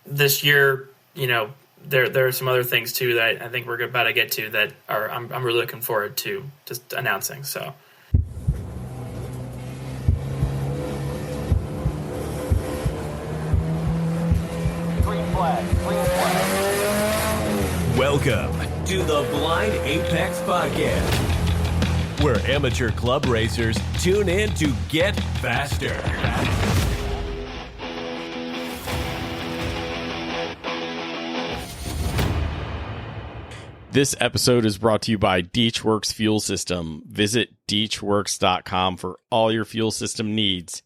this year, there are some other things too that I think we're about to get to that I'm really looking forward to just announcing. So. Green flag. Welcome to the Blind Apex Podcast, where amateur club racers tune in to get faster. This episode is brought to you by Deechworks Fuel System. Visit deechworks.com for all your fuel system needs.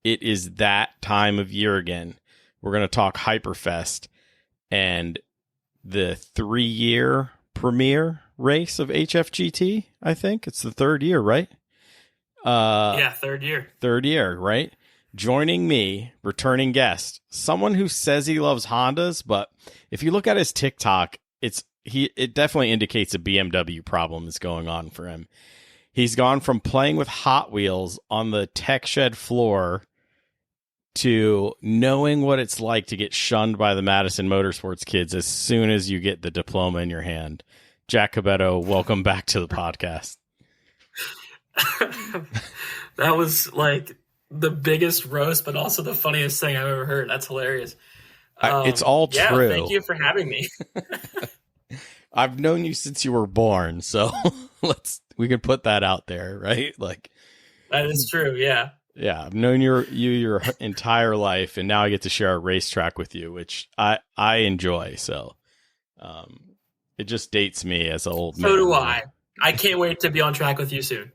It is that time of year again. We're going to talk HYPERFEST and the 3-year premiere race of HFGT, I think. It's the third year, right? Third year. Third year, right? Joining me, returning guest, someone who says he loves Hondas, but if you look at his TikTok, it definitely indicates a BMW problem is going on for him. He's gone from playing with Hot Wheels on the tech shed floor to knowing what it's like to get shunned by the Madison Motorsports kids as soon as you get the diploma in your hand. Jack Cobetto, welcome back to the podcast. That was like the biggest roast, but also the funniest thing I've ever heard. That's hilarious. It's all true. Thank you for having me. I've known you since you were born, so we can put that out there, right? Like that is true. Yeah. Yeah, I've known you your entire life, and now I get to share a racetrack with you, which I enjoy. So, it just dates me as an old man. So do I. I can't wait to be on track with you soon.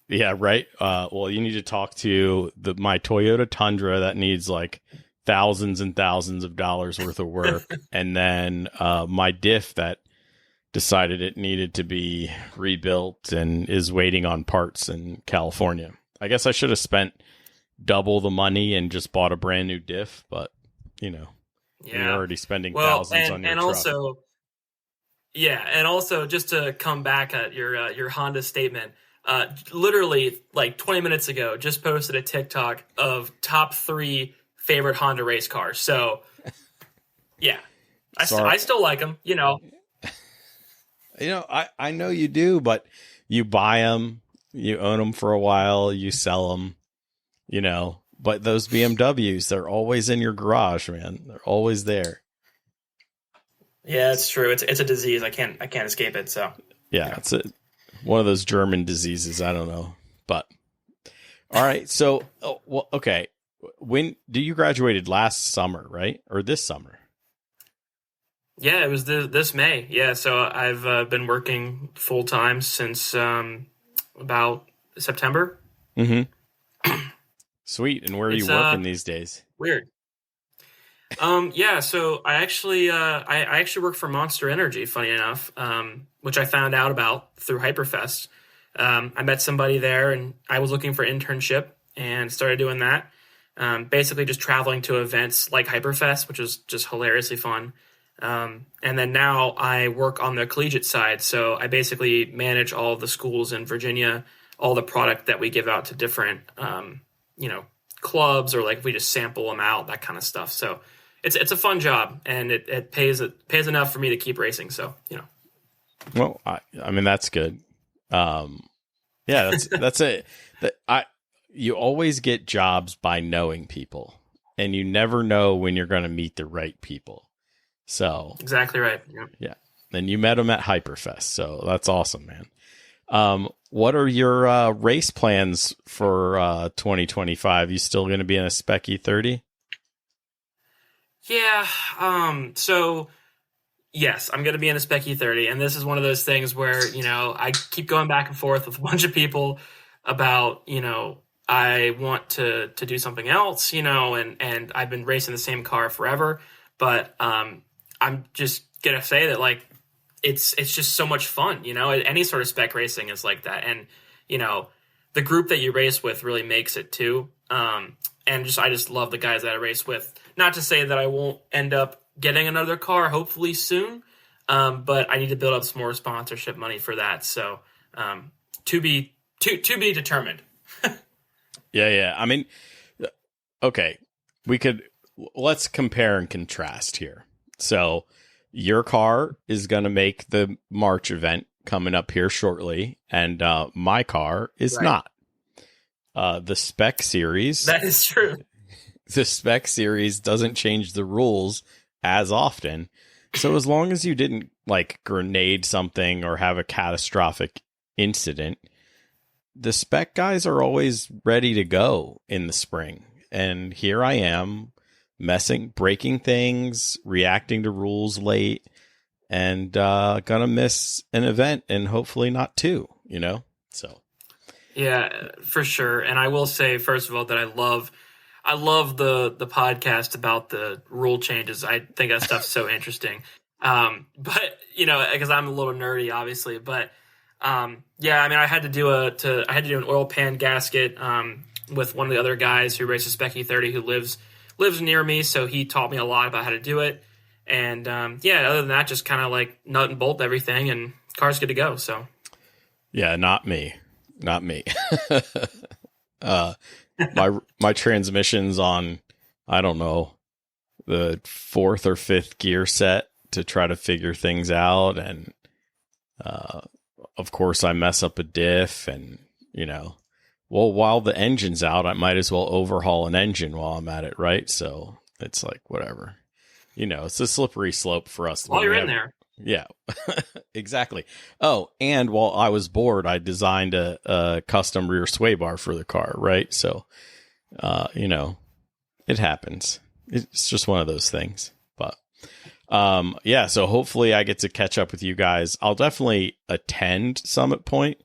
Yeah, right. Well, you need to talk to my Toyota Tundra that needs like thousands and thousands of dollars worth of work, and then my diff that decided it needed to be rebuilt and is waiting on parts in California. I guess I should have spent double the money and just bought a brand new diff, but you're already spending thousands on your truck. And also just to come back at your Honda statement, literally like 20 minutes ago, just posted a TikTok of top 3 favorite Honda race cars. So yeah, I still like them, I know you do, but you buy them, you own them for a while, you sell them, but those BMWs, they're always in your garage, man. They're always there. Yeah, it's true. It's a disease. I can't escape it. So yeah, it's one of those German diseases. I don't know, but all right. So, okay. When you graduated last summer, right? Or this summer? Yeah, it was this May. Yeah, so I've been working full time since about September. Mm-hmm. Sweet. And where are you working these days? Weird. So I actually work for Monster Energy, funny enough, which I found out about through HYPERFEST. I met somebody there, and I was looking for an internship and started doing that. Basically just traveling to events like HYPERFEST, which is just hilariously fun. And then now I work on the collegiate side. So I basically manage all of the schools in Virginia, all the product that we give out to different, clubs, or like we just sample them out, that kind of stuff. So it's a fun job, and it pays enough for me to keep racing. So, Well, I mean, that's good. That's it. You always get jobs by knowing people, and you never know when you're going to meet the right people. So exactly right. Yeah. And you met them at HYPERFEST. So that's awesome, man. What are your race plans for 2025? You still going to be in a Spec E30? Yeah. So yes, I'm going to be in a Spec E30, and this is one of those things where, I keep going back and forth with a bunch of people about, I want to do something else, and I've been racing the same car forever, but I'm just going to say that, like, it's just so much fun, any sort of spec racing is like that. And, the group that you race with really makes it too. And I just love the guys that I race with. Not to say that I won't end up getting another car, hopefully soon. But I need to build up some more sponsorship money for that. So, to be determined. Yeah. I mean, okay. let's compare and contrast here. So your car is going to make the March event coming up here shortly, and my car is Right. not. The spec series. That is true. The spec series doesn't change the rules as often. So as long as you didn't like grenade something or have a catastrophic incident, the spec guys are always ready to go in the spring. And here I am breaking things, reacting to rules late, and gonna miss an event and hopefully not two, So Yeah, for sure. And I will say, first of all, that I love the podcast about the rule changes. I think that stuff's so interesting. But because I'm a little nerdy, obviously. But yeah, I mean, I had to do an oil pan gasket with one of the other guys who races Spec E30 who lives near me. So he taught me a lot about how to do it. And yeah, other than that, just kind of like nut and bolt everything, and car's good to go. So yeah, not me. My transmission's on, I don't know, the 4th or 5th gear set to try to figure things out, and of course I mess up a diff, and well, while the engine's out, I might as well overhaul an engine while I'm at it, right? So it's like whatever, it's a slippery slope for us while you're in there. Yeah, exactly. Oh, and while I was bored, I designed a custom rear sway bar for the car, right? So, it happens. It's just one of those things. But, yeah, so hopefully I get to catch up with you guys. I'll definitely attend Summit Point,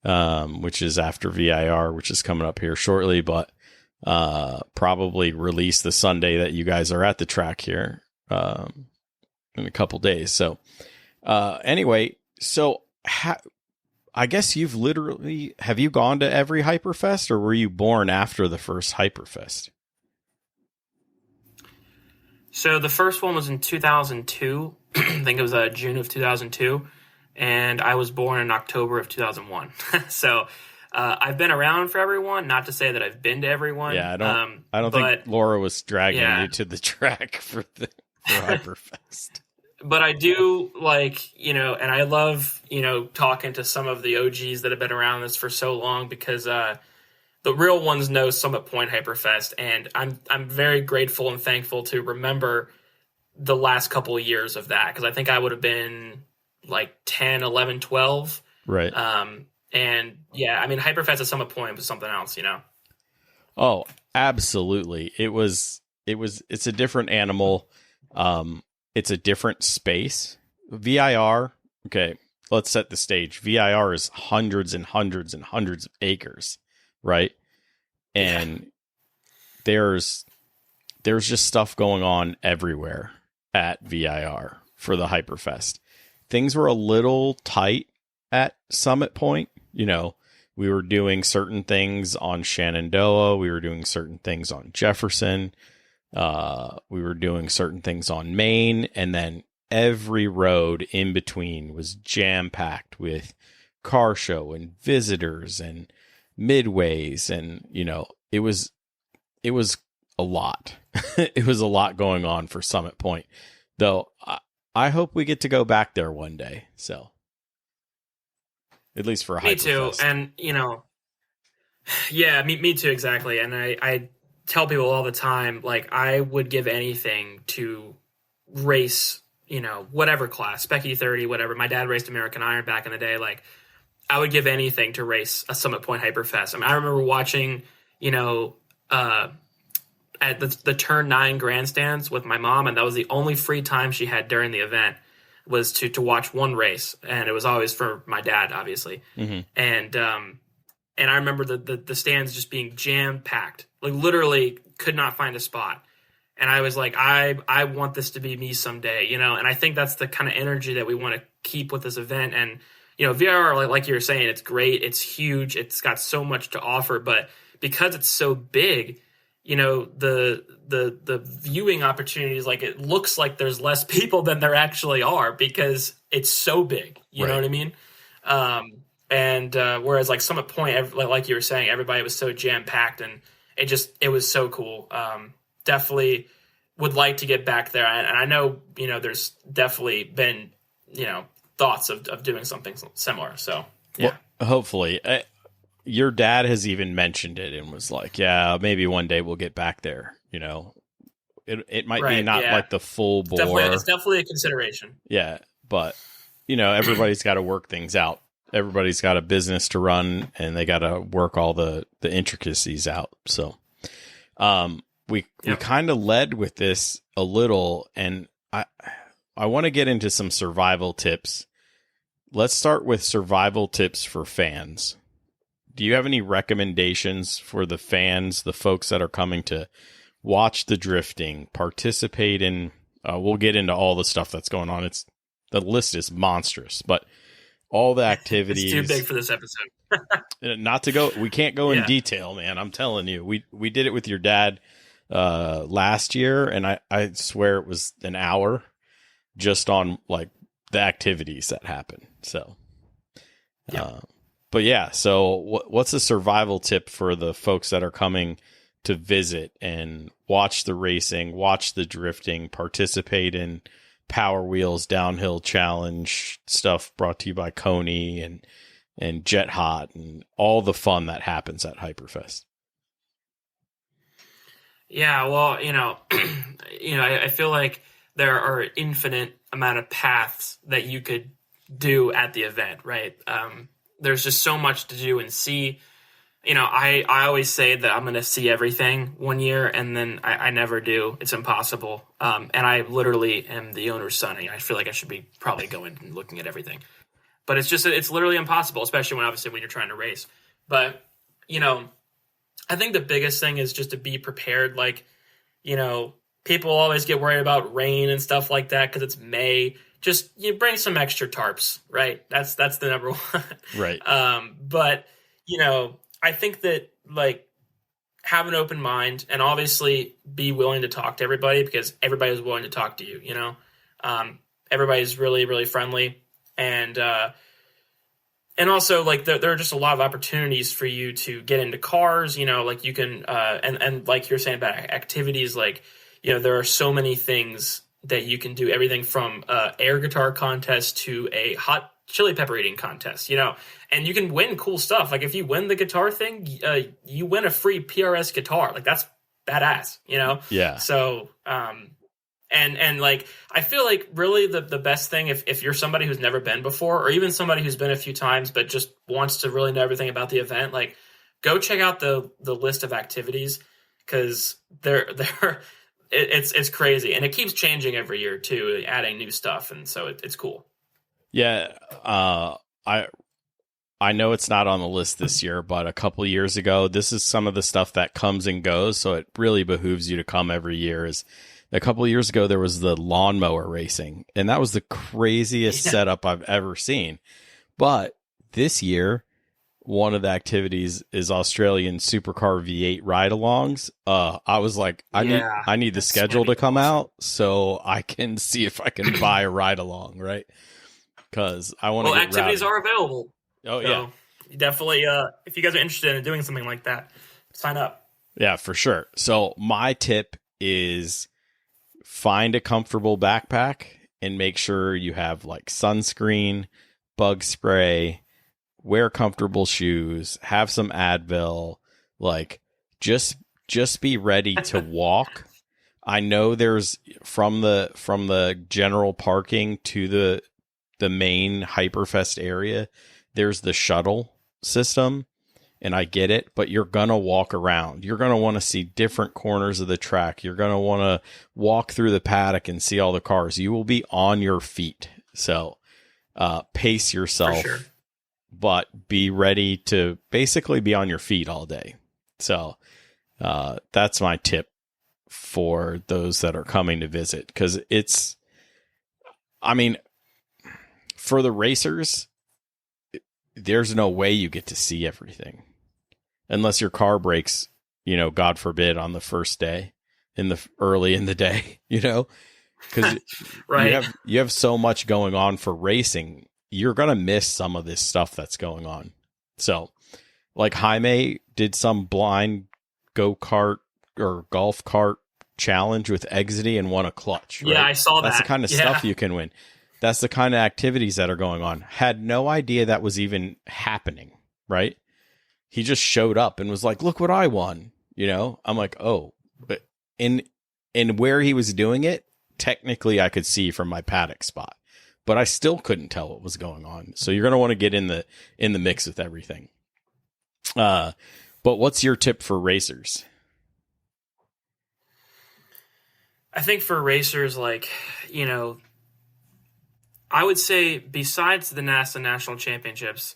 which is after VIR, which is coming up here shortly, but probably release the Sunday that you guys are at the track here. In a couple days. So anyway, so I guess have you gone to every HYPERFEST, or were you born after the first HYPERFEST? So the first one was in 2002. I think it was June of 2002. And I was born in October of 2001. So I've been around for everyone, not to say that I've been to everyone. Yeah, I don't think Laura was dragging you to the track for HYPERFEST. But I do and I love, talking to some of the OGs that have been around this for so long, because the real ones know Summit Point HYPERFEST, and I'm very grateful and thankful to remember the last couple of years of that, because I think I would have been like 10, 11, 12. Right. And yeah, I mean, HYPERFEST at Summit Point was something else, Oh, absolutely. It's a different animal. It's a different space. VIR, okay, let's set the stage. VIR is hundreds and hundreds and hundreds of acres, right? And there's just stuff going on everywhere at VIR for the HYPERFEST. Things were a little tight at Summit Point. We were doing certain things on Shenandoah. We were doing certain things on Jefferson. We were doing certain things on Maine, and then every road in between was jam-packed with car show and visitors and midways, and it was a lot. It was a lot going on for Summit Point, though. I hope we get to go back there one day. So, at least for a Me too, HYPERFEST. and yeah, me too, exactly. And I tell people all the time, like, I would give anything to race, whatever class, Spec E30, whatever. My dad raced American Iron back in the day. Like, I would give anything to race a Summit Point HYPERFEST. I mean, I remember watching, at the Turn 9 grandstands with my mom, and that was the only free time she had during the event, was to watch one race, and it was always for my dad, obviously. Mm-hmm. And I remember the stands just being jam-packed. Like, literally could not find a spot. And I was like, I want this to be me someday, and I think that's the kind of energy that we want to keep with this event. And, VR, like you were saying, it's great. It's huge. It's got so much to offer. But because it's so big, the viewing opportunities, like, it looks like there's less people than there actually are, because it's so big. You know what I mean? Whereas like Summit Point, like you were saying, everybody was so jam packed, and it was so cool. Definitely would like to get back there. And I know, there's definitely been, thoughts of doing something similar. So, yeah. Well, hopefully. Your dad has even mentioned it and was like, yeah, maybe one day we'll get back there. It might be not like the full bore. It's definitely a consideration. Yeah. But, everybody's got to work things out. Everybody's got a business to run and they got to work all the intricacies out. So, we kind of led with this a little, and I want to get into some survival tips. Let's start with survival tips for fans. Do you have any recommendations for the fans, the folks that are coming to watch the drifting, participate in, we'll get into all the stuff that's going on. The list is monstrous, but all the activities. It's too big for this episode. We can't go in detail, man. I'm telling you, we did it with your dad last year, and I swear it was an hour just on like the activities that happen. So, but yeah, so what's a survival tip for the folks that are coming to visit and watch the racing, watch the drifting, participate in Power Wheels Downhill Challenge stuff brought to you by Coney and Jet Hot and all the fun that happens at HYPERFEST? Yeah, well, I feel like there are infinite amount of paths that you could do at the event, right? There's just so much to do and see. I always say that I'm going to see everything one year, and then I never do. It's impossible. And I literally am the owner's son. I feel like I should be probably going and looking at everything. But it's literally impossible, especially when you're trying to race. But, I think the biggest thing is just to be prepared. Like, people always get worried about rain and stuff like that because it's May. Just bring some extra tarps, right? That's the number one. Right. But, I think that like have an open mind and obviously be willing to talk to everybody because everybody is willing to talk to you, everybody's really, really friendly. And also like there are just a lot of opportunities for you to get into cars, like you can, and like you're saying about activities, like, there are so many things that you can do, everything from air guitar contest to a hot chili pepper eating contest, and you can win cool stuff. Like if you win the guitar thing, you win a free PRS guitar. Like that's badass, Yeah. So, and like, I feel like really the best thing, if you're somebody who's never been before, or even somebody who's been a few times, but just wants to really know everything about the event, like go check out the list of activities. Cause it's crazy. And it keeps changing every year too, adding new stuff. And so it's cool. Yeah. I know it's not on the list this year, but a couple years ago, this is some of the stuff that comes and goes. So it really behooves you to come every year. Is a couple of years ago, there was the lawnmower racing, and that was the craziest setup I've ever seen. But this year, one of the activities is Australian Supercar V8 ride-alongs. I was like, I need the schedule to come out so I can see if I can buy a ride-along, right? Because I want to. Well, activities are available. Oh, so yeah. Definitely, if you guys are interested in doing something like that, sign up. Yeah, for sure. So my tip is find a comfortable backpack and make sure you have like sunscreen, bug spray, wear comfortable shoes, have some Advil, like just be ready to walk. I know there's from the general parking to the main HYPERFEST area, there's the shuttle system, and I get it, but you're going to walk around. You're going to want to see different corners of the track. You're going to want to walk through the paddock and see all the cars. You will be on your feet. So pace yourself, For sure. but be ready to basically be on your feet all day. So that's my tip for those that are coming to visit, because for the racers, there's no way you get to see everything unless your car breaks, God forbid, on the first day early in the day, because Right. you have so much going on for racing. You're going to miss some of this stuff that's going on. So like Jaime did some blind go-kart or golf cart challenge with Exidy and won a clutch. Right? Yeah, I saw that. That's the kind of stuff you can win. That's the kind of activities that are going on. Had no idea that was even happening, right? He just showed up and was like, look what I won. You know, I'm like, oh, but in where he was doing it, technically I could see from my paddock spot, but I still couldn't tell what was going on. So you're going to want to get in the mix with everything. But what's your tip for racers? I think for racers, like, you know, I would say besides the NASA National Championships,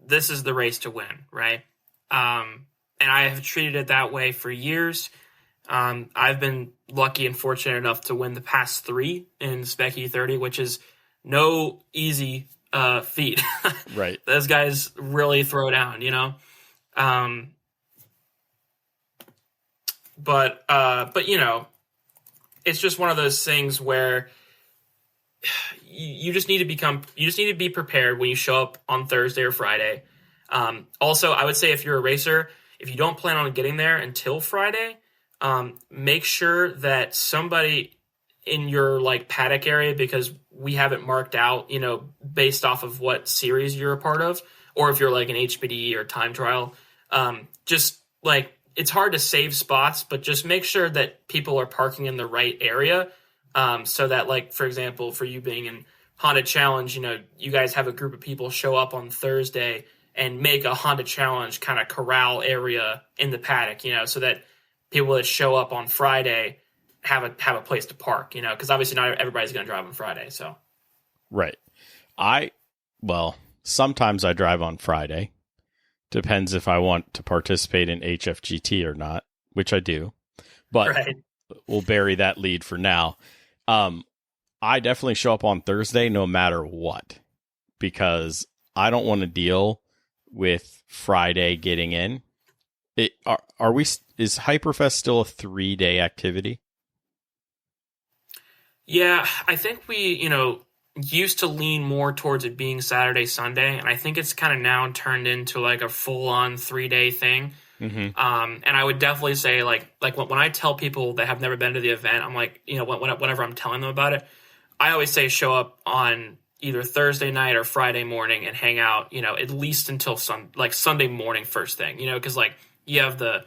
this is the race to win, right? And I have treated it that way for years. I've been lucky and fortunate enough to win the past 3 in Specky 30, which is no easy feat. Right. Those guys really throw down, you know? But you know, it's just one of those things where you just need to be prepared when you show up on Thursday or Friday. Also, I would say if you're a racer, if you don't plan on getting there until Friday, make sure that somebody in your like paddock area, because we have it marked out, you know, based off of what series you're a part of, or if you're like an HPD or time trial, just like, it's hard to save spots, but just make sure that people are parking in the right area. So that, like, for example, for you being in Honda Challenge, you know, you guys have a group of people show up on Thursday and make a Honda Challenge kind of corral area in the paddock, you know, so that people that show up on Friday have a place to park, you know, because obviously not everybody's going to drive on Friday. So, right. Well, sometimes I drive on Friday. Depends if I want to participate in HFGT or not, which I do. But we'll bury that lead for now. I definitely show up on Thursday no matter what, because I don't want to deal with Friday getting in. Is HYPERFEST still a 3-day activity? Yeah, I think we, you know, used to lean more towards it being Saturday, Sunday, and I think it's kind of now turned into like a full-on 3-day thing. Mm-hmm. And I would definitely say, like when I tell people that have never been to the event, I'm like, you know, whenever I'm telling them about it, I always say show up on either Thursday night or Friday morning and hang out, you know, at least until Sunday morning first thing, you know, because like you have the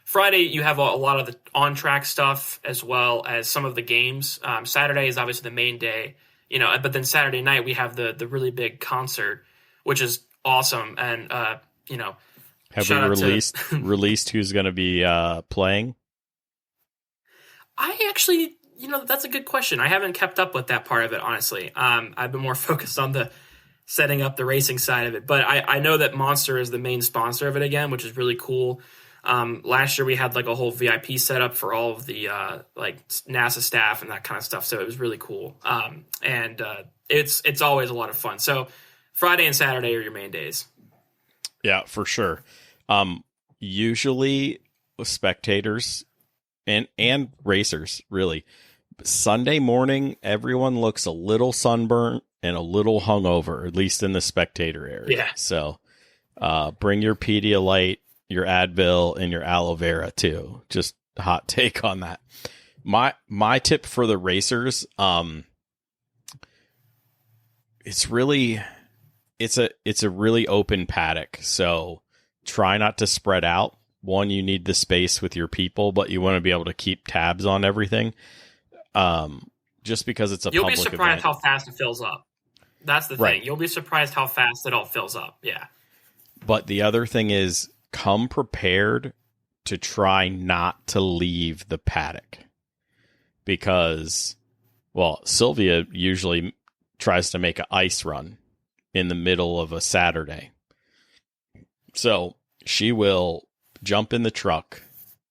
Friday, you have a lot of the on-track stuff as well as some of the games. Saturday is obviously the main day. You know, but then Saturday night we have the really big concert, which is awesome. And you know, have we released who's going to be playing? I actually, you know, that's a good question. I haven't kept up with that part of it, honestly. I've been more focused on the setting up the racing side of it. But I know that Monster is the main sponsor of it again, which is really cool. Last year we had like a whole VIP setup for all of the like NASA staff and that kind of stuff, so it was really cool. And it's always a lot of fun. So Friday and Saturday are your main days. Yeah, for sure. Usually spectators and racers, really, Sunday morning everyone looks a little sunburnt and a little hungover, at least in the spectator area. Yeah. So bring your Pedialyte, your Advil, and your aloe vera too. Just hot take on that. My tip for the racers, it's a really open paddock, so try not to spread out. One, you need the space with your people, but you want to be able to keep tabs on everything. Just because it's a public event. You'll be surprised how fast it fills up. That's the thing. You'll be surprised how fast it all fills up. Yeah. But the other thing is, come prepared to try not to leave the paddock, because, well, Sylvia usually tries to make an ice run in the middle of a Saturday. So she will jump in the truck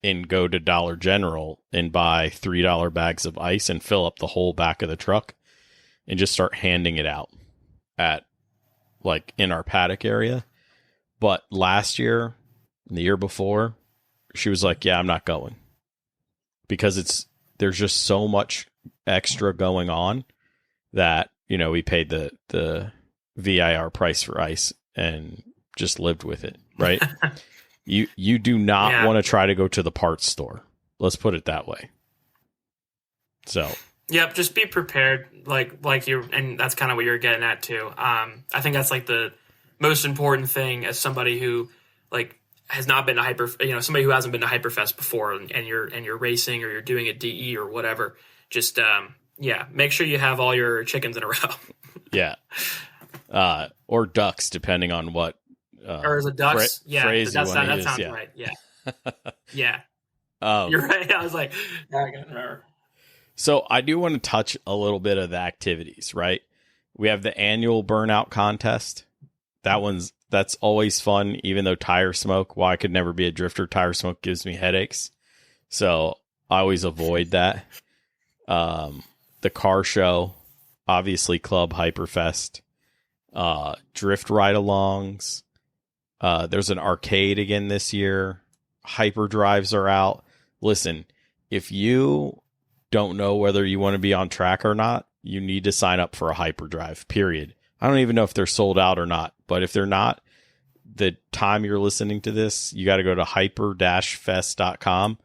and go to Dollar General and buy $3 bags of ice and fill up the whole back of the truck and just start handing it out at, like, in our paddock area. But last year, the year before, she was like, yeah, I'm not going, because there's just so much extra going on that, you know, we paid the VIR price for ice and just lived with it. Right. You do not want to try to go to the parts store. Let's put it that way. So, yep, just be prepared, like you, and that's kind of what you're getting at too. I think that's like the most important thing as somebody who like has not been to somebody who hasn't been to HYPERFEST before, and you're racing or you're doing a DE or whatever. Just make sure you have all your chickens in a row. yeah. Or ducks, depending on what. Or is it ducks? Phrase that use, sounds yeah. right. Yeah, yeah. Um, You're right. I was like, I can't remember. So I do want to touch a little bit of the activities, right? We have the annual burnout contest. That's always fun, even though tire smoke. Well, I could never be a drifter. Tire smoke gives me headaches. So I always avoid that. The car show, obviously Club HYPERFEST, drift ride-alongs. There's an arcade again this year. Hyperdrives are out. Listen, if you don't know whether you want to be on track or not, you need to sign up for a hyperdrive, period. I don't even know if they're sold out or not, but if they're not, the time you're listening to this, you got to go to hyper-fest.com.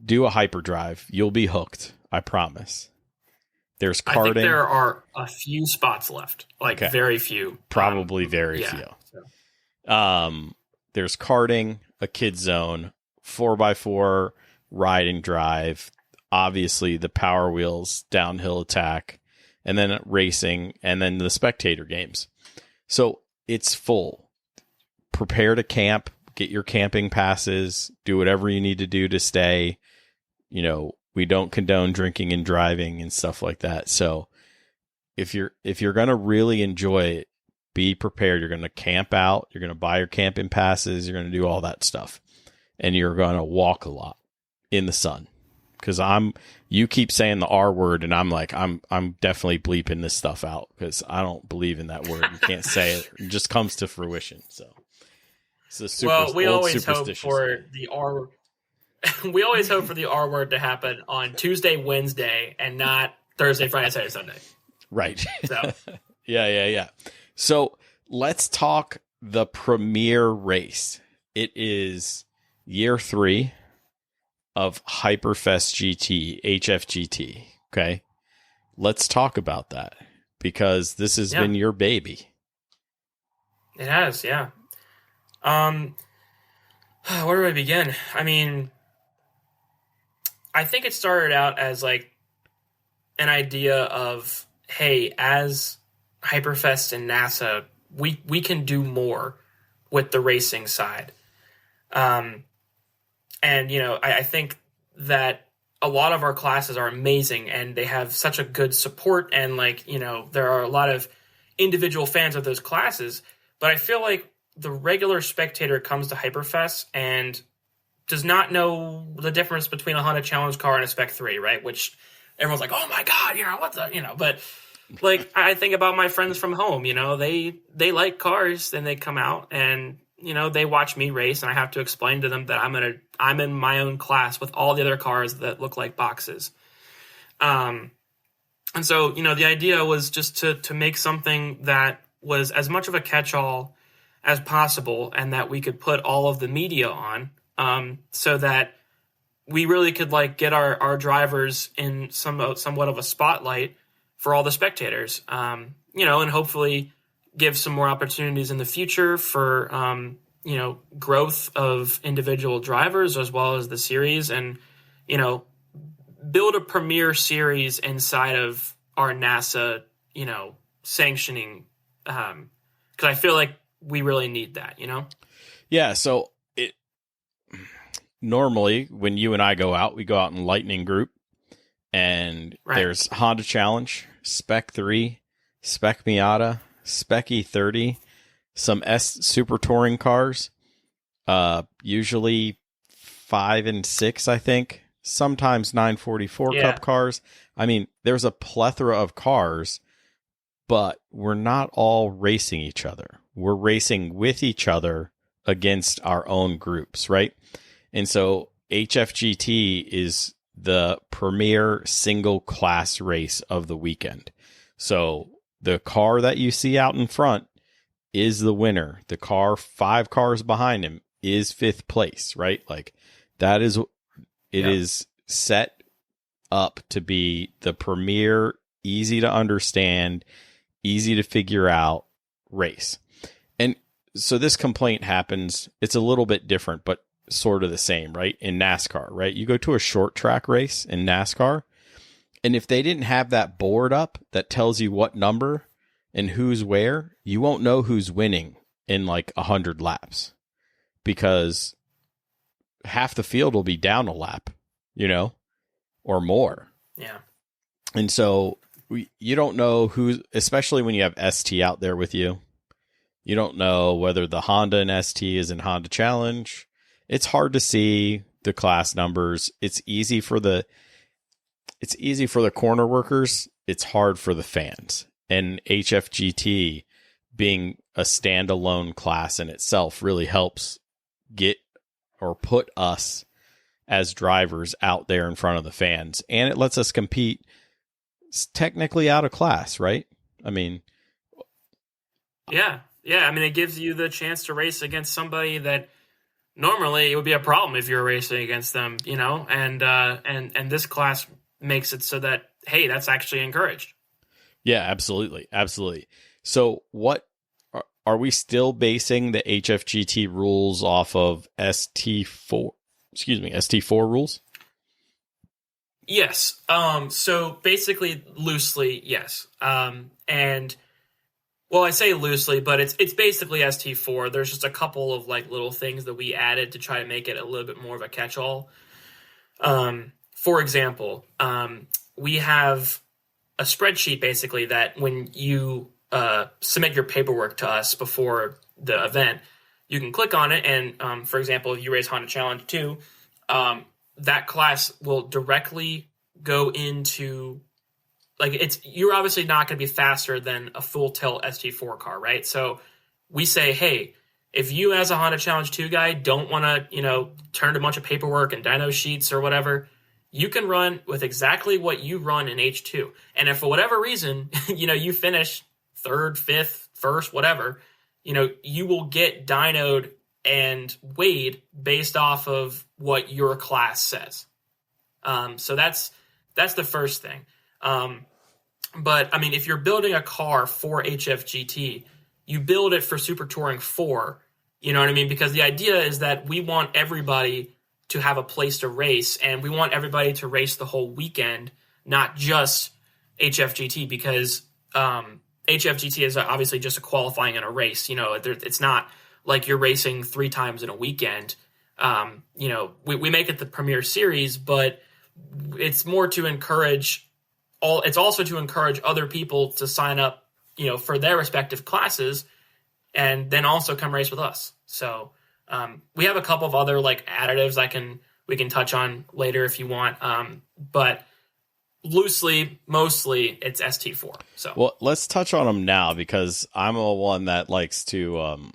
Do a hyperdrive. You'll be hooked. I promise. There's karting. I think there are a few spots left, very few. Probably very few. So. There's karting, a kid zone, 4x4 ride and drive, obviously the Power Wheels downhill attack, and then racing, and then the spectator games. So it's full. Prepare to camp, get your camping passes, do whatever you need to do to stay. We don't condone drinking and driving and stuff like that. So if you're going to really enjoy it, be prepared. You're going to camp out. You're going to buy your camping passes. You're going to do all that stuff. And you're going to walk a lot in the sun. Because you keep saying the R word, and I'm like, I'm definitely bleeping this stuff out because I don't believe in that word. You can't say it. It just comes to fruition. So it's a we always hope for the R. We always hope for the R word to happen on Tuesday, Wednesday, and not Thursday, Friday, Saturday, Sunday. Right. So yeah. So let's talk the premier race. It is year 3 of HYPERFEST GT, HFGT. Okay. Let's talk about that because this has been your baby. It has, yeah. Where do I begin? I mean, I think it started out as like an idea of, hey, as HYPERFEST and NASA, we can do more with the racing side. And, I think that a lot of our classes are amazing and they have such a good support and there are a lot of individual fans of those classes. But I feel like the regular spectator comes to HYPERFEST and does not know the difference between a Honda Challenge car and a Spec 3, right? Which everyone's like, oh my God, but I think about my friends from home, they like cars and they come out and, they watch me race and I have to explain to them that I'm in my own class with all the other cars that look like boxes. And so, the idea was just to make something that was as much of a catch-all as possible and that we could put all of the media on, so that we really could get our drivers in somewhat of a spotlight for all the spectators, and hopefully give some more opportunities in the future for, growth of individual drivers as well as the series and, build a premier series inside of our NASA, sanctioning. 'Cause I feel like we really need that, Yeah. So normally when you and I go out, we go out in Lightning Group and there's Honda Challenge, Spec 3, Spec Miata, Spec E30, some S Super Touring cars, usually 5 and 6, I think, sometimes 944 Cup cars. I mean, there's a plethora of cars, but we're not all racing each other. We're racing with each other against our own groups, right? And so HFGT is the premier single class race of the weekend. So the car that you see out in front is the winner. The car 5 cars behind him is 5th place, right? It is set up to be the premier, easy to understand, easy to figure out race. And so this complaint happens. It's a little bit different, but sort of the same, right? In NASCAR, right? You go to a short track race in NASCAR, and if they didn't have that board up that tells you what number and who's where, you won't know who's winning in like 100 laps, because half the field will be down a lap, or more. Yeah. And so you don't know who, especially when you have ST out there with you. You don't know whether the Honda in ST is in Honda Challenge. It's hard to see the class numbers. It's easy for the corner workers. It's hard for the fans. And HFGT being a standalone class in itself really helps get or put us as drivers out there in front of the fans. And it lets us compete technically out of class, right? I mean, yeah. I mean, it gives you the chance to race against somebody that normally it would be a problem if you're racing against them, and this class makes it so that, hey, that's actually encouraged. Yeah, absolutely. Absolutely. So what are we still basing the HFGT rules off of ST4 rules? Yes. So basically loosely, yes. And well, I say loosely, but it's basically ST4. There's just a couple of like little things that we added to try to make it a little bit more of a catch-all. For example, we have a spreadsheet basically that when you submit your paperwork to us before the event, you can click on it, and for example, if you race Honda Challenge 2, that class will directly go into, like, you're obviously not going to be faster than a full tilt ST4 car, right? So we say, hey, if you as a Honda Challenge 2 guy don't want to, turn a bunch of paperwork and dyno sheets or whatever, you can run with exactly what you run in H2. And if for whatever reason, you finish third, fifth, first, whatever, you will get dynoed and weighed based off of what your class says. So that's the first thing. But I mean, if you're building a car for HFGT, you build it for Super Touring 4, you know what I mean? Because the idea is that we want everybody to have a place to race, and we want everybody to race the whole weekend, not just HFGT, because HFGT is obviously just a qualifying in a race. It's not like you're racing 3 times in a weekend. We make it the Premier Series, but it's more to encourage it's also to encourage other people to sign up, for their respective classes, and then also come race with us. So we have a couple of other like additives we can touch on later if you want. But loosely, mostly it's ST4. So well, let's touch on them now, because I'm a one that likes to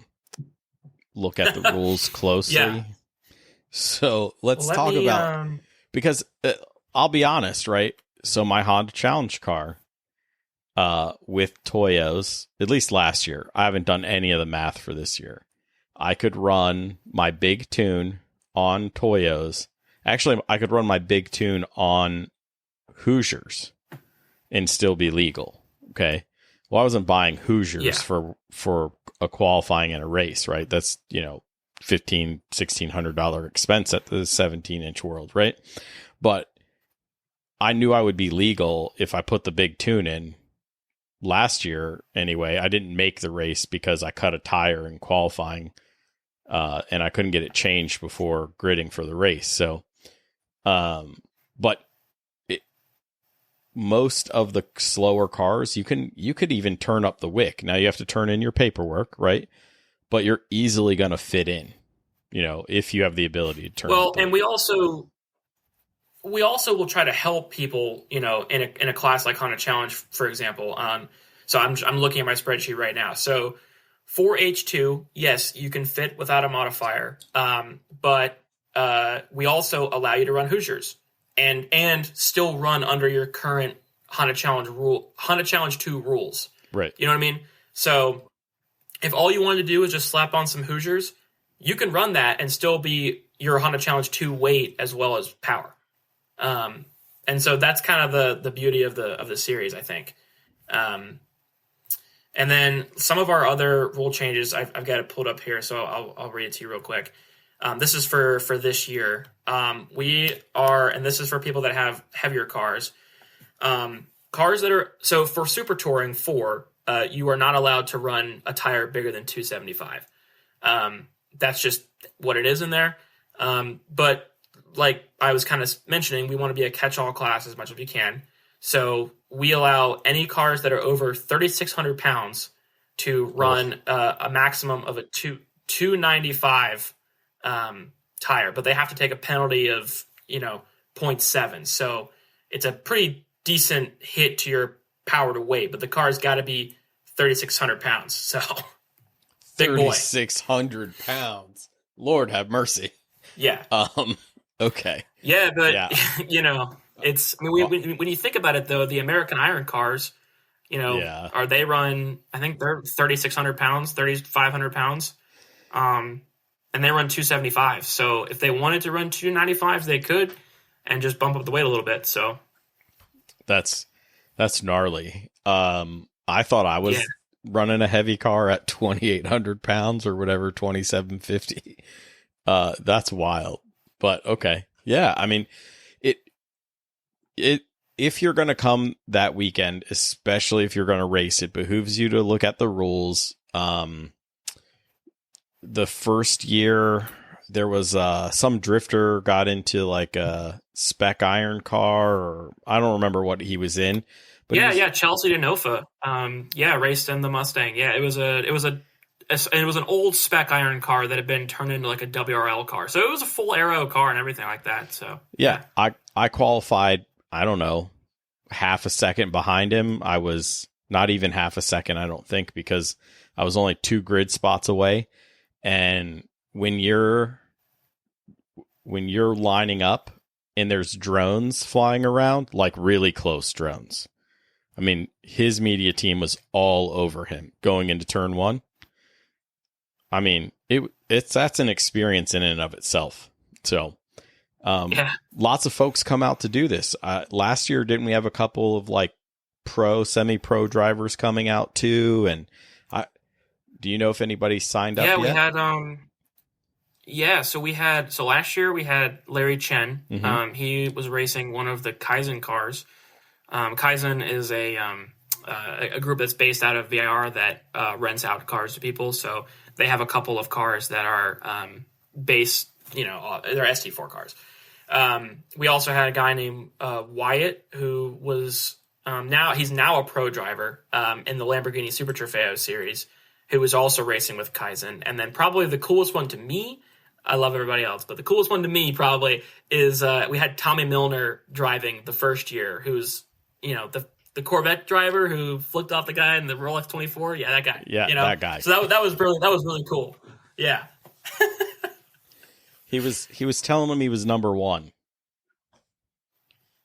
look at the rules closely. Yeah. So let's talk about because I'll be honest, right? So my Honda Challenge car with Toyos, at least last year, I haven't done any of the math for this year. I could run my big tune on Toyos. Actually, I could run my big tune on Hoosiers and still be legal. Okay. Well, I wasn't buying Hoosiers for a qualifying in a race, right? That's, $1,600 expense at the 17-inch world, right? But I knew I would be legal if I put the big tune in last year. Anyway, I didn't make the race because I cut a tire in qualifying, and I couldn't get it changed before gridding for the race. So, but most of the slower cars, you could even turn up the wick. Now you have to turn in your paperwork, right? But you're easily going to fit in, if you have the ability to turn. Well, and we also will try to help people, in a class like Honda Challenge, for example. So I'm looking at my spreadsheet right now. So for H2, yes, you can fit without a modifier, but we also allow you to run Hoosiers and still run under your current Honda Challenge 2 rules. Right. You know what I mean? So if all you wanted to do is just slap on some Hoosiers, you can run that and still be your Honda Challenge 2 weight as well as power. And so that's kind of the beauty of the series, I think. And then some of our other rule changes, I've got it pulled up here, so I'll read it to you real quick. This is for this year. We are, and this is for people that have heavier cars. Cars that are, so for Super Touring 4, you are not allowed to run a tire bigger than 275. That's just what it is in there. But like I was kind of mentioning, we want to be a catch-all class as much as we can. So we allow any cars that are over 3,600 pounds to run a maximum of a 295 tire, but they have to take a penalty of 0.7. So it's a pretty decent hit to your power to weight, but the car's got to be 3,600 pounds. So big boy. 3,600 pounds. Lord have mercy. Yeah. Okay. Yeah, but it's. I mean, when you think about it, though, the American Iron cars, are they run? I think they're 3,600 pounds, 3,500 pounds, and they run 275. So if they wanted to run 295s, they could, and just bump up the weight a little bit. So that's gnarly. I thought I was running a heavy car at 2,800 pounds or whatever, 2,750. That's wild. But okay. Yeah. I mean, if you're going to come that weekend, especially if you're going to race, it behooves you to look at the rules. The first year there was some drifter got into like a spec iron car, or I don't remember what he was in. But Chelsea Denofa. Raced in the Mustang. Yeah, it was an old spec iron car that had been turned into like a WRL car. So it was a full aero car and everything like that. So yeah. I qualified, I don't know, half a second behind him. I was not even half a second, I don't think, because I was only 2 grid spots away. And when you're lining up and there's drones flying around, like really close drones, I mean, his media team was all over him going into turn 1. I mean, that's an experience in and of itself. So, lots of folks come out to do this. Last year, didn't we have a couple of like semi-pro drivers coming out too? And do you know if anybody signed up yet? We had, so last year we had Larry Chen. Mm-hmm. He was racing one of the Kaizen cars. Kaizen is a group that's based out of VIR that rents out cars to people. So they have a couple of cars that are based, they're ST4 cars. We also had a guy named Wyatt, who was he's now a pro driver in the Lamborghini Super Trofeo series, who was also racing with Kaizen. And then probably the coolest one to me, I love everybody else, but the coolest one to me probably is we had Tommy Milner driving the first year, who's the Corvette driver who flipped off the guy in the Rolex 24. Yeah, that guy. Yeah, that guy. So that was really cool. Yeah. He was telling him he was number 1.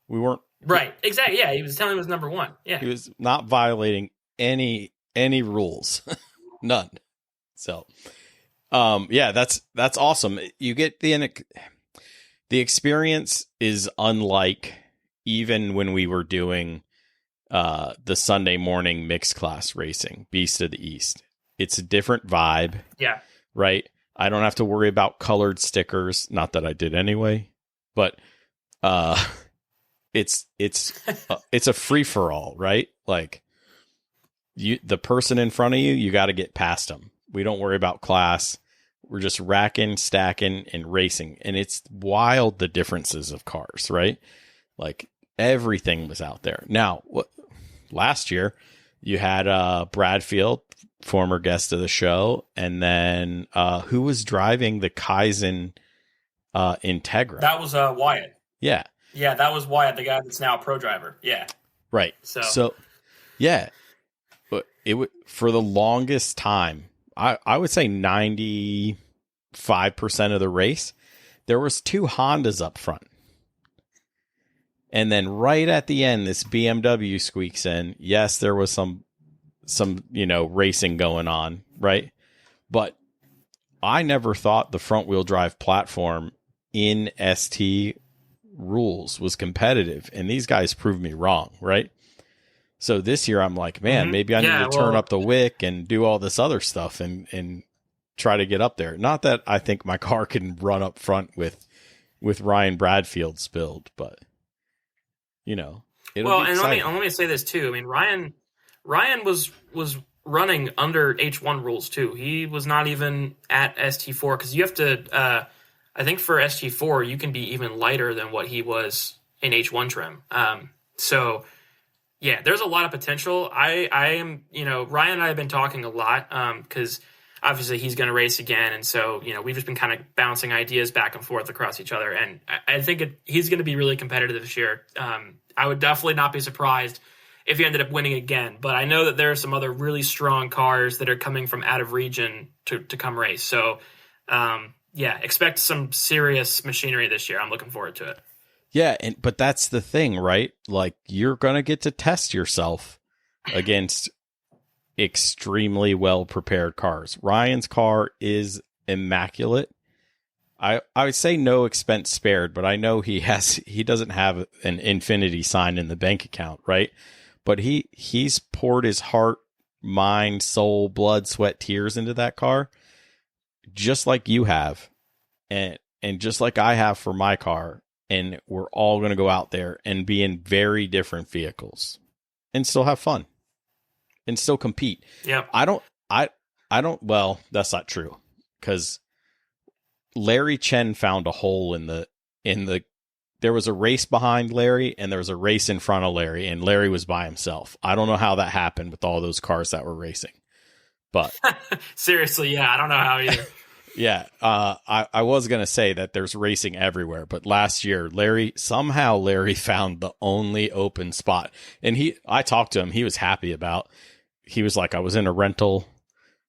We weren't right. Exactly. Yeah, he was telling him he was number 1. Yeah. He was not violating any rules, none. So, that's awesome. You get the experience is unlike even when we were doing the Sunday morning mixed class racing, Beast of the East. It's a different vibe. Yeah. Right. I don't have to worry about colored stickers. Not that I did anyway, but it's a free for all, right? Like the person in front of you got to get past them. We don't worry about class. We're just racking, stacking, and racing, and it's wild the differences of cars, right? Like everything was out there. Now, last year you had Bradfield, former guest of the show, and then who was driving the Kaizen Integra? That was Wyatt. Yeah, that was Wyatt, the guy that's now a pro driver. Yeah, right. So yeah, but for the longest time, I would say 95% of the race, there was 2 Hondas up front. And then right at the end, this BMW squeaks in. Yes, there was some racing going on, right? But I never thought the front wheel drive platform in ST rules was competitive, and these guys proved me wrong, right? So this year I'm like, man, maybe I need to turn up the wick and do all this other stuff and try to get up there. Not that I think my car can run up front with Ryan Bradfield's build, but it'll be exciting. Let me say this too. I mean, Ryan was running under H1 rules too. He was not even at ST4 because you have to. I think for ST4 you can be even lighter than what he was in H1 trim. So yeah, there's a lot of potential. I am, Ryan and I have been talking a lot because obviously he's going to race again, and so we've just been kind of bouncing ideas back and forth across each other, and I think he's going to be really competitive this year. I would definitely not be surprised if he ended up winning again, but I know that there are some other really strong cars that are coming from out of region to come race. So expect some serious machinery this year. I'm looking forward to it. Yeah, but that's the thing, right? Like, you're going to get to test yourself against extremely well-prepared cars. Ryan's car is immaculate. I would say no expense spared, but I know he doesn't have an infinity sign in the bank account, right? But he's poured his heart, mind, soul, blood, sweat, tears into that car, just like you have, and just like I have for my car. And we're all going to go out there and be in very different vehicles and still have fun and still compete. Yeah. Well, that's not true, because Larry Chen found a hole in the, there was a race behind Larry and there was a race in front of Larry, and Larry was by himself. I don't know how that happened with all those cars that were racing, but seriously, yeah, I don't know how either. Yeah, I was going to say that there's racing everywhere, but last year, Larry found the only open spot. And I talked to him, he was happy he was like, I was in a rental,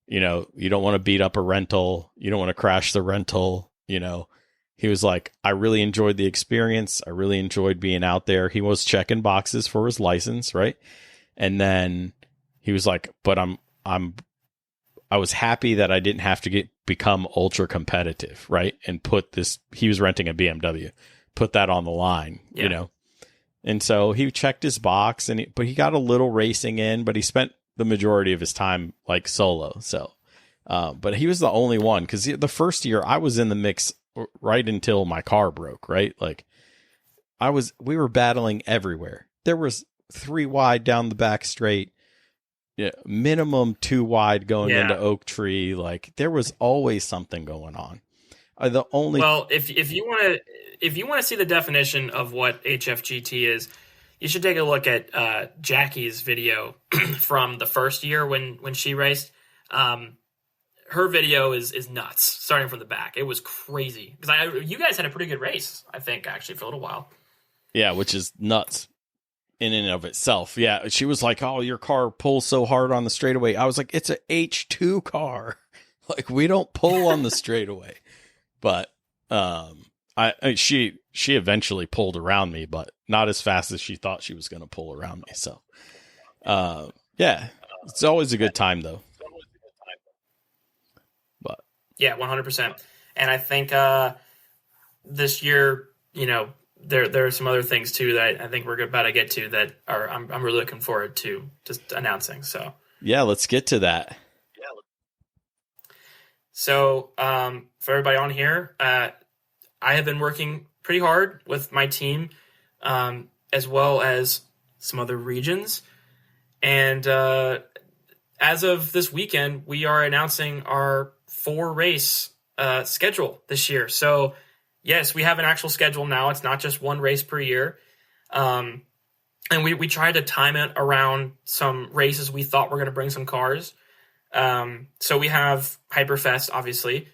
you don't want to beat up a rental, you don't want to crash the rental, He was like, I really enjoyed the experience, I really enjoyed being out there. He was checking boxes for his license, right? And then he was like, but I was happy that I didn't have to become ultra competitive, right? And he was renting a BMW, put that on the line, And so he checked his box, but he got a little racing in, but he spent the majority of his time like solo. So, but he was the only one, because the first year I was in the mix right until my car broke, right? Like we were battling everywhere. There was 3 wide down the back straight. Yeah, minimum 2 wide going into Oak Tree. Like, there was always something going on. If you want to see the definition of what HFGT is, you should take a look at Jackie's video from the first year when she raced. Her video is nuts, starting from the back. It was crazy because you guys had a pretty good race, I think, actually, for a little while. Yeah, which is nuts in and of itself. Yeah, she was like, oh, your car pulls so hard on the straightaway. I was like, it's a H2 car. Like, we don't pull on the straightaway. But she eventually pulled around me, but not as fast as she thought she was going to pull around me. So, yeah, it's always a good time, though. But yeah, 100%. And I think this year, there are some other things too that I think we're about to get to that I'm really looking forward to just announcing. So yeah, let's get to that. So for everybody on here, I have been working pretty hard with my team, as well as some other regions. And as of this weekend, we are announcing our 4-race schedule this year. So yes, we have an actual schedule now. It's not just 1 race per year. And we tried to time it around some races we thought were going to bring some cars. So we have HYPERFEST, obviously.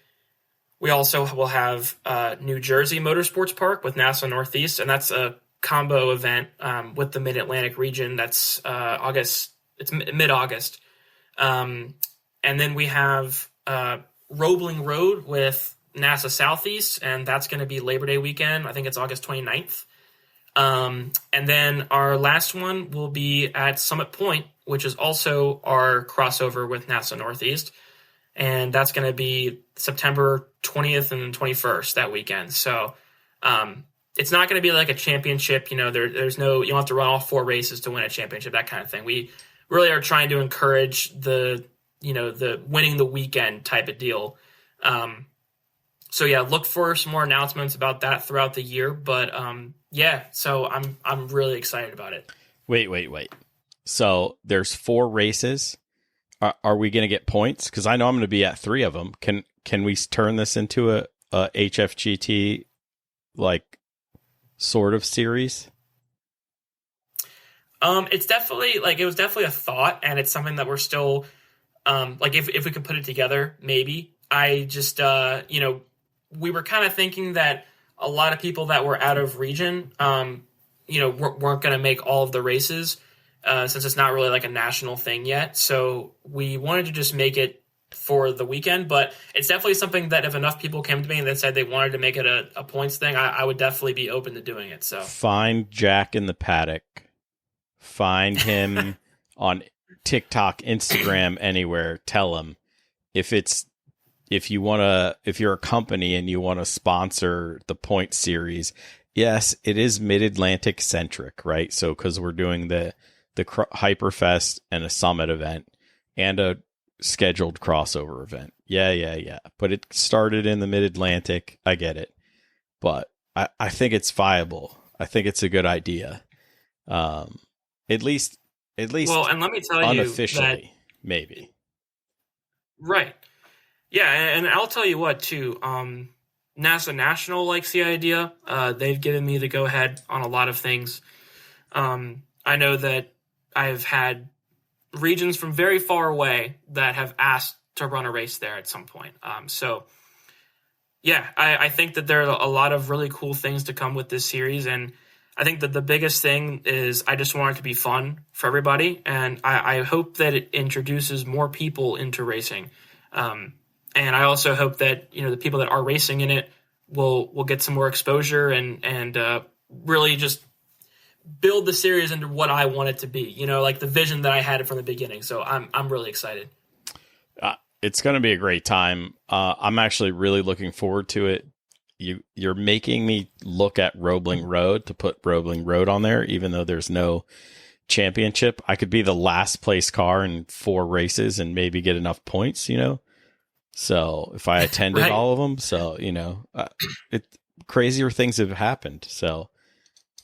We also will have New Jersey Motorsports Park with NASA Northeast, and that's a combo event with the Mid-Atlantic region. That's August. It's mid-August. And then we have Roebling Road with NASA Southeast, and that's going to be Labor Day weekend. I think it's August 29th. And then our last one will be at Summit Point, which is also our crossover with NASA Northeast. And that's going to be September 20th and 21st that weekend. So it's not going to be like a championship. There's no, you don't have to run all 4 races to win a championship, that kind of thing. We really are trying to encourage the winning the weekend type of deal. So yeah, look for some more announcements about that throughout the year. But yeah, so I'm really excited about it. Wait. So there's 4 races. Are we going to get points? Because I know I'm going to be at 3 of them. Can we turn this into a HFGT like sort of series? It's definitely it was definitely a thought, and it's something that we're still if we could put it together, maybe. I just we were kind of thinking that a lot of people that were out of region weren't going to make all of the races since it's not really like a national thing yet. So we wanted to just make it for the weekend, but it's definitely something that if enough people came to me and they said they wanted to make it a points thing, I would definitely be open to doing it. So find Jack in the paddock, find him on TikTok, Instagram, anywhere. Tell him if you're a company and you want to sponsor the point series. Yes, it is Mid-Atlantic centric, right? So because we're doing the HYPERFEST and a summit event and a scheduled crossover event. Yeah. But it started in the Mid-Atlantic. I get it. But I think it's viable. I think it's a good idea. At least well, and let me tell unofficially, you that, maybe. Right. Yeah, and I'll tell you what, too. NASA National likes the idea. They've given me the go-ahead on a lot of things. I know that I've had regions from very far away that have asked to run a race there at some point. So, yeah, I think that there are a lot of really cool things to come with this series, and I think that the biggest thing is I just want it to be fun for everybody, and I hope that it introduces more people into racing. And I also hope that the people that are racing in it will get some more exposure and really just build the series into what I want it to be. Like the vision that I had from the beginning. So I'm really excited. It's going to be a great time. I'm actually really looking forward to it. You're making me look at Roebling Road to put Roebling Road on there, even though there's no championship. I could be the last place car in 4 races and maybe get enough points, So if I attended right. all of them, so, crazier things have happened. So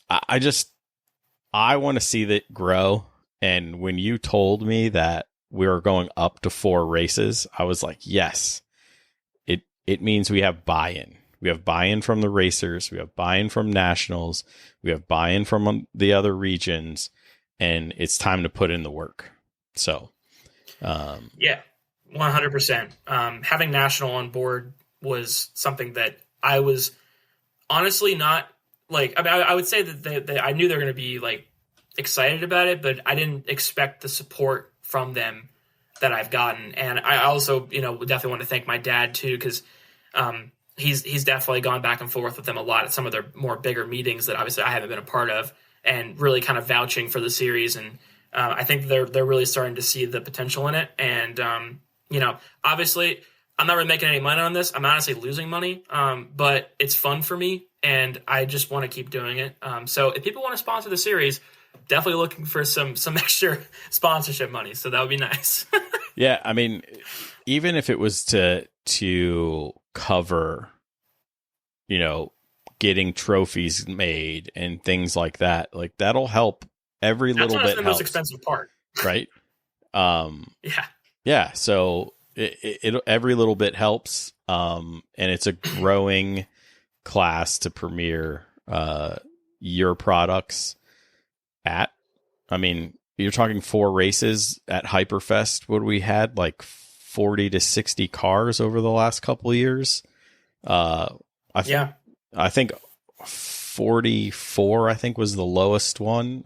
I want to see that grow. And when you told me that we were going up to 4 races, I was like, yes, it means we have buy-in. We have buy-in from the racers. We have buy-in from nationals. We have buy-in from the other regions, and it's time to put in the work. So, yeah, 100%. Having national on board was something that I was honestly not like. I mean, I would say that I knew they were going to be like excited about it, but I didn't expect the support from them that I've gotten. And I also, would definitely want to thank my dad too, because he's definitely gone back and forth with them a lot at some of their more bigger meetings that obviously I haven't been a part of, and really kind of vouching for the series. And I think they're really starting to see the potential in it. And obviously I'm not really making any money on this. I'm honestly losing money, but it's fun for me, and I just want to keep doing it. So if people want to sponsor the series, definitely looking for some extra sponsorship money. So that would be nice. Yeah, I mean, even if it was to cover, getting trophies made and things like that, like that'll help. Every little bit helps. That's the most expensive part, right? Yeah. So it every little bit helps, and it's a growing class to premiere your products at. I mean, you're talking 4 races at HYPERFEST. What we had like 40 to 60 cars over the last couple of years. I think 44. I think was the lowest one,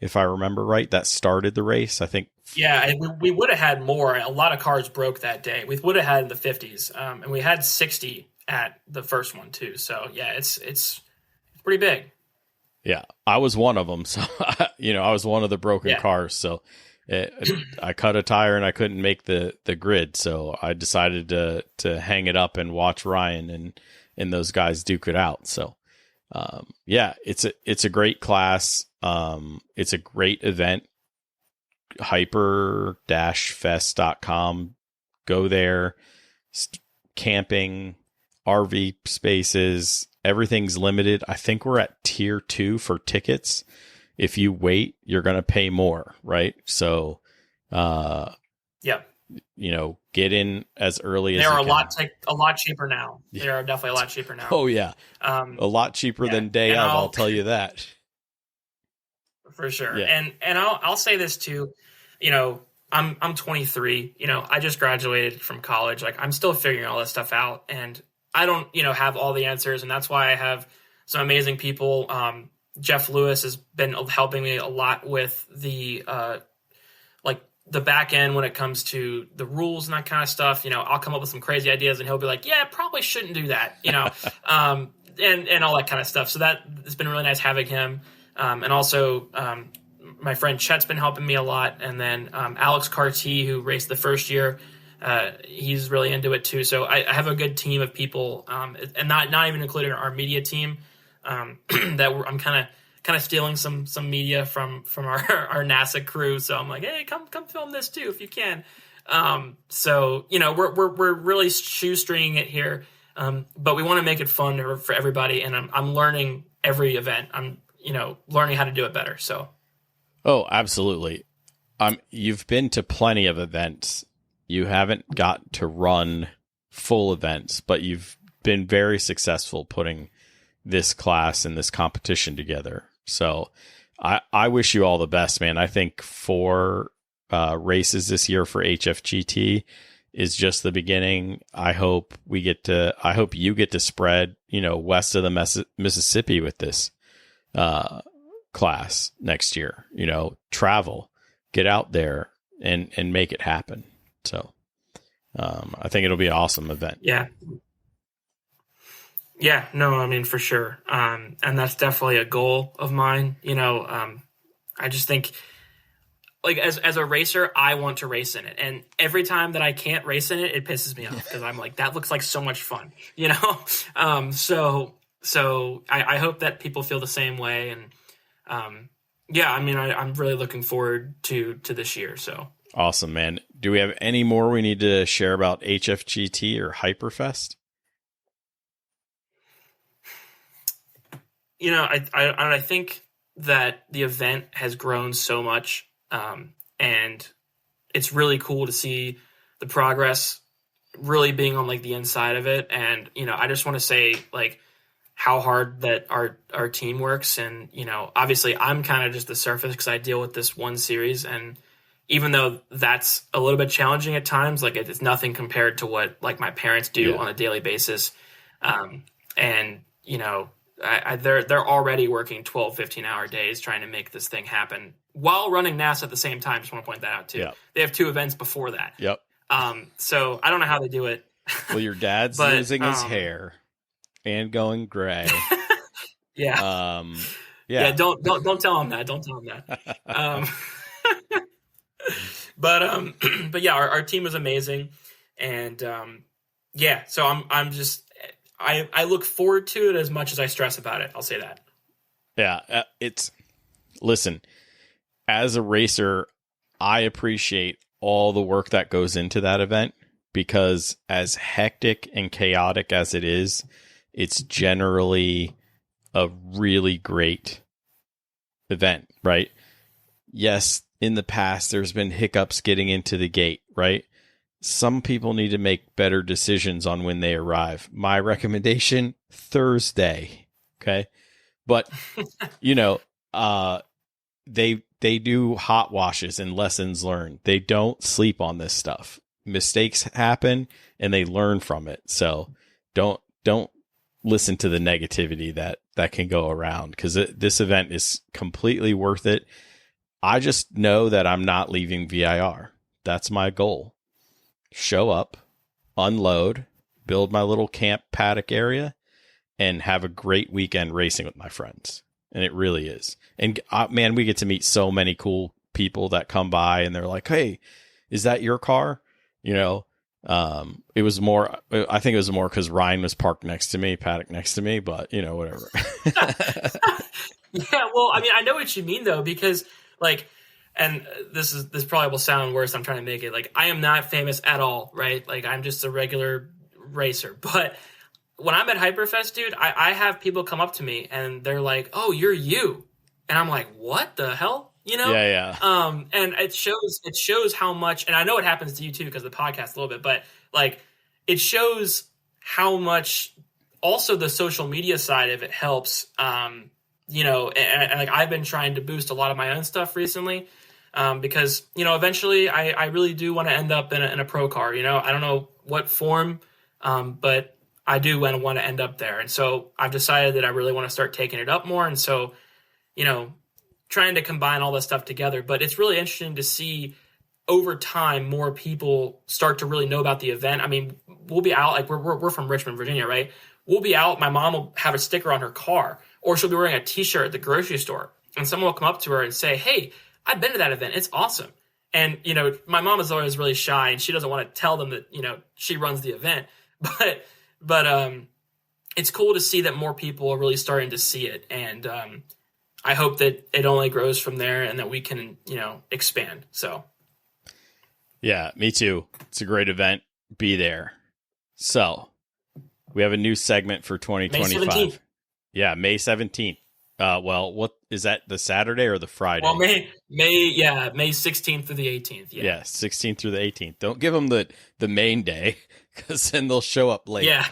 if I remember right. That started the race. I think. Yeah, and we would have had more. A lot of cars broke that day. We would have had in the 50s, and we had 60 at the first one too. So yeah, it's pretty big. Yeah, I was one of them. So I was one of the broken cars. So I cut a tire and I couldn't make the grid. So I decided to hang it up and watch Ryan and those guys duke it out. So Yeah, it's a great class. It's a great event. Hyper-fest.com. Go there. Camping, RV spaces, everything's limited. I think we're at tier 2 for tickets. If you wait, you're going to pay more, right? So, Yeah. Get in as early They as are you can. a lot cheaper now. Yeah. They are definitely a lot cheaper now. Oh yeah. A lot cheaper than day of, I'll tell you that. For sure. Yeah. And I'll say this too, I'm 23, I just graduated from college. Like, I'm still figuring all this stuff out, and I don't, have all the answers. And that's why I have some amazing people. Jeff Lewis has been helping me a lot with the, the back end when it comes to the rules and that kind of stuff. I'll come up with some crazy ideas and he'll be like, yeah, probably shouldn't do that, and all that kind of stuff. So that it's been really nice having him. And also, my friend Chet's been helping me a lot. And then Alex Carty, who raced the first year, he's really into it too. So I have a good team of people, and not even including our media team, that I'm kind of stealing some media from our NASA crew. So I'm like, hey, come film this too if you can. So we're really shoestringing it here, but we want to make it fun for everybody. And I'm learning every event. I'm learning how to do it better. So. Oh, absolutely. You've been to plenty of events. You haven't got to run full events, but you've been very successful putting this class and this competition together. So I wish you all the best, man. I think 4 races this year for HFGT is just the beginning. I hope you get to spread, west of the Mississippi with this class next year. Travel, get out there and make it happen. So I think it'll be an awesome event. Yeah, no, I mean, for sure. And that's definitely a goal of mine. I just think, like, as a racer, I want to race in it. And every time that I can't race in it, it pisses me off because I'm like, that looks like so much fun, So I hope that people feel the same way. And I'm really looking forward to this year. So awesome, man. Do we have any more we need to share about HFGT or HYPERFEST? I think that the event has grown so much, and it's really cool to see the progress really being on like the inside of it. And, I just want to say, like, how hard that our team works. And, obviously I'm kind of just the surface because I deal with this one series. And even though that's a little bit challenging at times, like, it's nothing compared to what like my parents do on a daily basis. They're already working 12, 15-hour days trying to make this thing happen while running NASA at the same time. Just want to point that out too. Yep. They have 2 events before that. Yep. So I don't know how they do it. Well, your dad's losing his hair and going gray. Yeah. Yeah. Don't tell him that. Don't tell him that. But yeah, our team is amazing. And so I'm just, I look forward to it as much as I stress about it. I'll say that. Yeah. Listen, as a racer, I appreciate all the work that goes into that event, because as hectic and chaotic as it is, it's generally a really great event, right? Yes, in the past, there's been hiccups getting into the gate, right? Some people need to make better decisions on when they arrive. My recommendation, Thursday. Okay. But, they do hot washes and lessons learned. They don't sleep on this stuff. Mistakes happen and they learn from it. So don't listen to the negativity that can go around, because this event is completely worth it. I just know that I'm not leaving VIR. That's my goal. Show up, unload, build my little camp paddock area, and have a great weekend racing with my friends. And it really is. And man, we get to meet so many cool people that come by and they're like, hey, is that your car? It was more, I think it was more because Ryan was parked next to me, paddock next to me, but whatever. Yeah, well, I mean, I know what you mean though, because like, and this probably will sound worse. I'm trying to make it like I am not famous at all, right? Like I'm just a regular racer. But when I'm at HYPERFEST, dude, I have people come up to me and they're like, "Oh, you're you," and I'm like, "What the hell?" Yeah. And it shows how much, and I know it happens to you too because of the podcast a little bit, but like it shows how much also the social media side of it helps. And like I've been trying to boost a lot of my own stuff recently. Because, eventually I really do want to end up in a pro car, I don't know what form, but I do want to end up there. And so I've decided that I really want to start taking it up more. And so, trying to combine all this stuff together, but it's really interesting to see over time, more people start to really know about the event. I mean, we'll be out, like we're from Richmond, Virginia, right? We'll be out. My mom will have a sticker on her car, or she'll be wearing a t-shirt at the grocery store, and someone will come up to her and say, "Hey, I've been to that event. It's awesome." And, my mom is always really shy and she doesn't want to tell them that, she runs the event, but it's cool to see that more people are really starting to see it. And, I hope that it only grows from there and that we can, expand. So. Yeah, me too. It's a great event. Be there. So we have a new segment for 2025. May 17th. Yeah, May 17th. Well, what is that? The Saturday or the Friday? Well, May 16th through the 18th. Yeah, 16th through the 18th. Don't give them the main day because then they'll show up late. Yeah.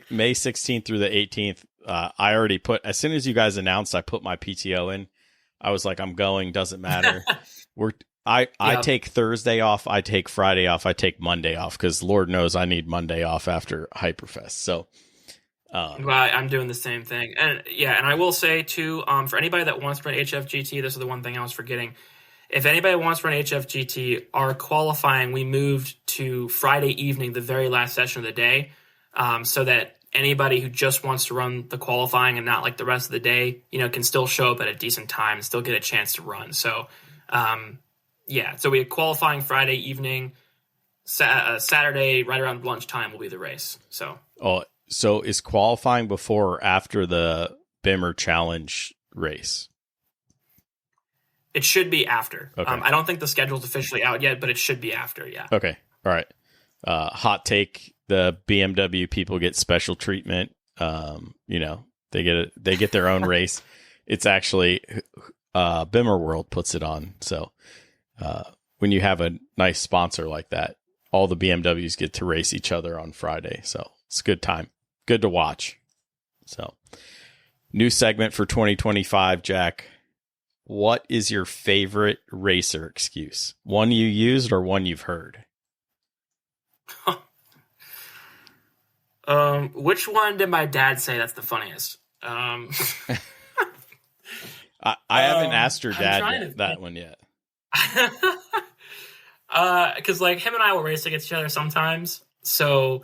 May 16th through the 18th. I already put, as soon as you guys announced, I put my PTO in. I was like, I'm going. Doesn't matter. I take Thursday off. I take Friday off. I take Monday off because Lord knows I need Monday off after HYPERFEST. So. Well, I'm doing the same thing. And I will say too, for anybody that wants to run HFGT, this is the one thing I was forgetting. If anybody wants to run HFGT, our qualifying, we moved to Friday evening, the very last session of the day, so that anybody who just wants to run the qualifying and not like the rest of the day, can still show up at a decent time and still get a chance to run. So, so we have qualifying Friday evening, Saturday right around lunchtime will be the race. So is qualifying before or after the Bimmer Challenge race? It should be after. Okay. I don't think the schedule's officially out yet, but it should be after, yeah. Okay. All right. Hot take, the BMW people get special treatment. They get their own race. It's actually Bimmer World puts it on. So when you have a nice sponsor like that, all the BMWs get to race each other on Friday. So it's a good time. Good to watch. So, new segment for 2025, Jack. What is your favorite racer excuse? One you used or one you've heard? Which one did my dad say that's the funniest? I haven't asked your dad that one yet. Because like him and I will race against each other sometimes. So,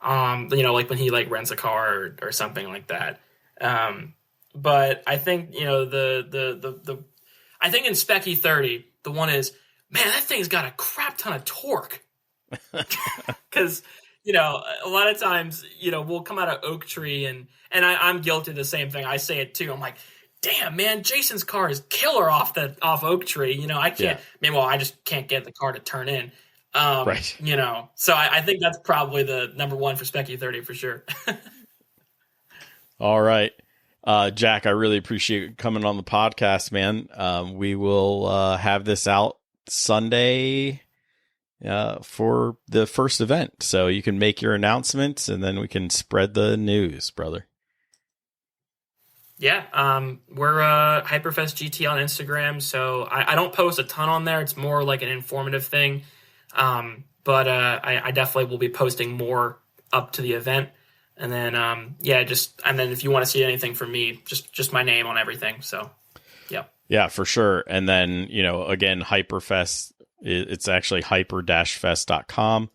like when he like rents a car or something like that. But I think, I think in Specky 30, the one is, man, that thing's got a crap ton of torque. Because, a lot of times, we'll come out of Oak Tree and I'm guilty of the same thing. I say it too. I'm like, damn, man, Jason's car is killer off Oak Tree. I can't, I just can't get the car to turn in. Right. So I think that's probably the number one for Specky 30 for sure. All right. Jack, I really appreciate you coming on the podcast, man. We will have this out Sunday for the first event. So you can make your announcements and then we can spread the news, brother. Yeah, we're HYPERFEST GT on Instagram. So I don't post a ton on there. It's more like an informative thing. But I definitely will be posting more up to the event. And then, and then if you want to see anything from me, just my name on everything. So, yeah. Yeah, for sure. And then, again, HYPERFEST, it's actually hyper-fest.com,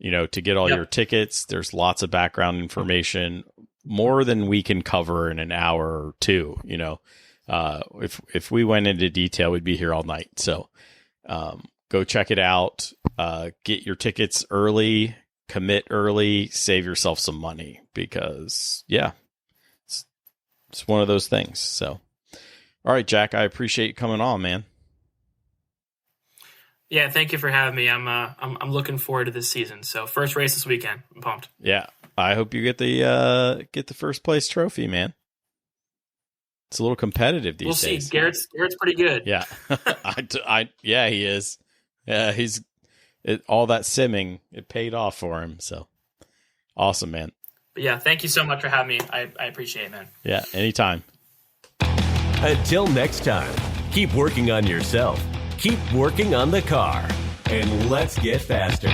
to get all your tickets. There's lots of background information, more than we can cover in an hour or two, if we went into detail, we'd be here all night. So, go check it out. Get your tickets early, commit early, save yourself some money because it's one of those things. So, all right, Jack, I appreciate you coming on, man. Yeah, thank you for having me. I'm looking forward to this season. So first race this weekend. I'm pumped. Yeah, I hope you get the first place trophy, man. It's a little competitive these days. We'll see. Garrett's pretty good. Yeah, yeah, he is. Yeah, all that simming, it paid off for him. So awesome, man. But yeah, thank you so much for having me. I appreciate it, man. Yeah, anytime. Until next time, keep working on yourself, keep working on the car, and let's get faster.